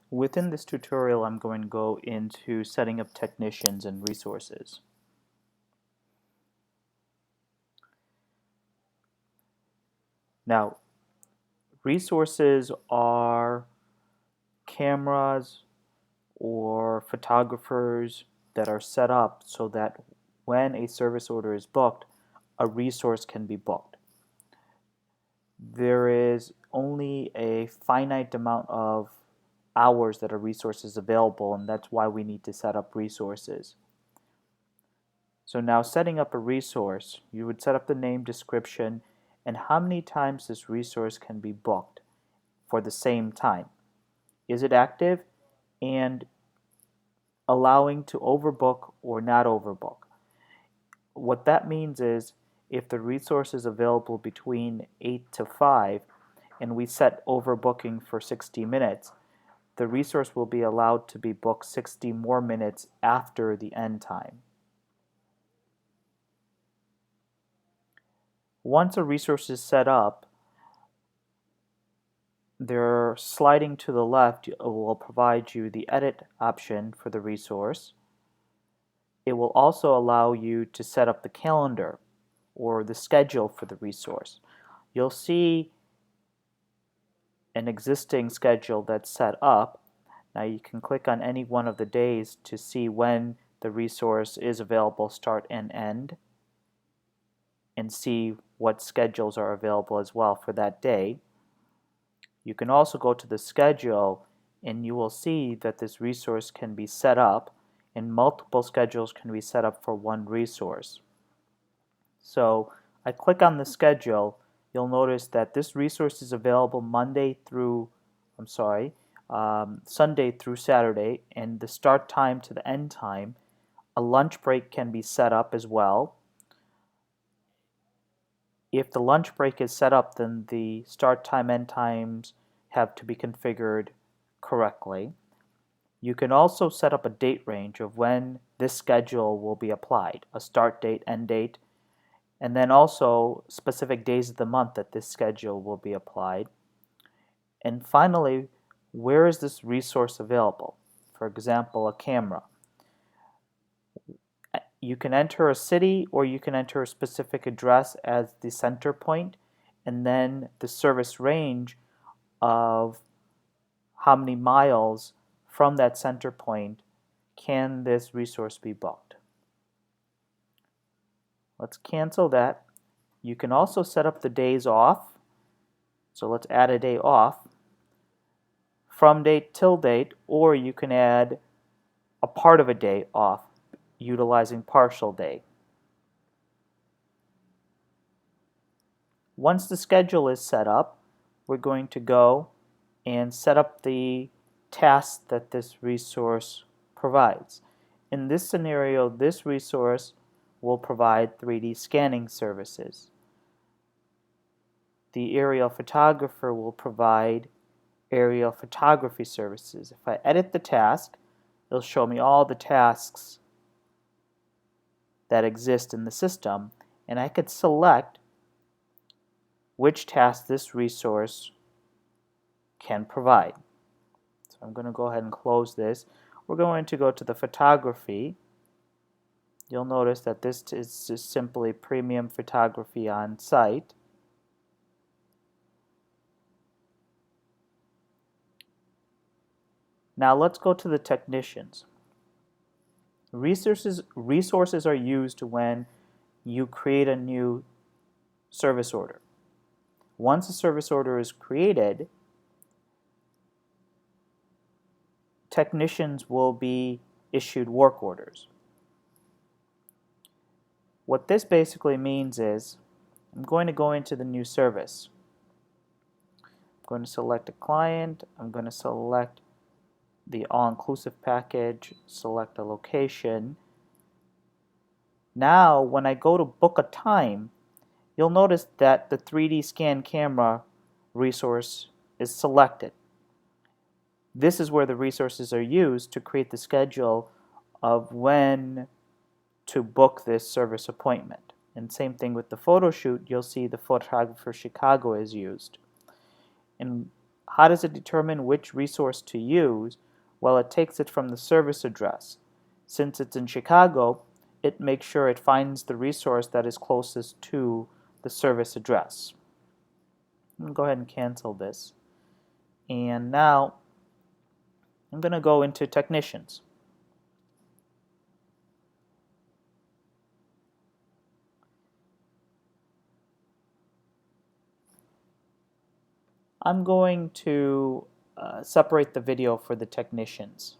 Within this tutorial, I'm going to go into setting up technicians and resources. Now, resources are cameras or photographers that are set up so that when a service order is booked, a resource can be booked. There is only a finite amount of hours that a resource is available, and that's why we need to set up resources. So now setting up a resource, you would set up the name, description, and how many times this resource can be booked for the same time. Is it active? And allowing to overbook or not overbook. What that means is if the resource is available between 8 to 5 and we set overbooking for 60 minutes, the resource will be allowed to be booked 60 more minutes after the end time. Once a resource is set up, they're sliding to the left will provide you the edit option for the resource. It will also allow you to set up the calendar or the schedule for the resource. You'll see an existing schedule that's set up. Now you can click on any one of the days to see when the resource is available, start and end, and see what schedules are available as well for that day. You can also go to the schedule and you will see that this resource can be set up and multiple schedules can be set up for one resource. So I click on the schedule, you'll notice that this resource is available Sunday through Saturday, and the start time to the end time. A lunch break can be set up as well. If the lunch break is set up, then the start time, end times have to be configured correctly. You can also set up a date range of when this schedule will be applied, a start date, end date, and then also specific days of the month that this schedule will be applied. And finally, where is this resource available? For example, a camera. You can enter a city or you can enter a specific address as the center point, and then the service range of how many miles from that center point can this resource be booked. Let's cancel that. You can also set up the days off. So let's add a day off from date till date, or you can add a part of a day off utilizing partial day. Once the schedule is set up, we're going to go and set up the tasks that this resource provides. In this scenario, this resource will provide 3D scanning services. The aerial photographer will provide aerial photography services. If I edit the task, it'll show me all the tasks that exist in the system, and I could select which task this resource can provide. So I'm going to go ahead and close this. We're going to go to the photography. You'll notice that this is just simply premium photography on site. Now let's go to the technicians. Resources are used when you create a new service order. Once a service order is created, technicians will be issued work orders. What this basically means is I'm going to go into the new service. I'm going to select a client. I'm going to select the all-inclusive package, select a location. Now, when I go to book a time, you'll notice that the 3D scan camera resource is selected. This is where the resources are used to create the schedule of when to book this service appointment. And same thing with the photo shoot, you'll see the Photographer Chicago is used. And How does it determine which resource to use? Well, it takes it from the service address. Since it's in Chicago, it makes sure it finds the resource that is closest to the service address. I'm going to go ahead and cancel this. And now I'm going to go into technicians. I'm going to separate the video for the technicians.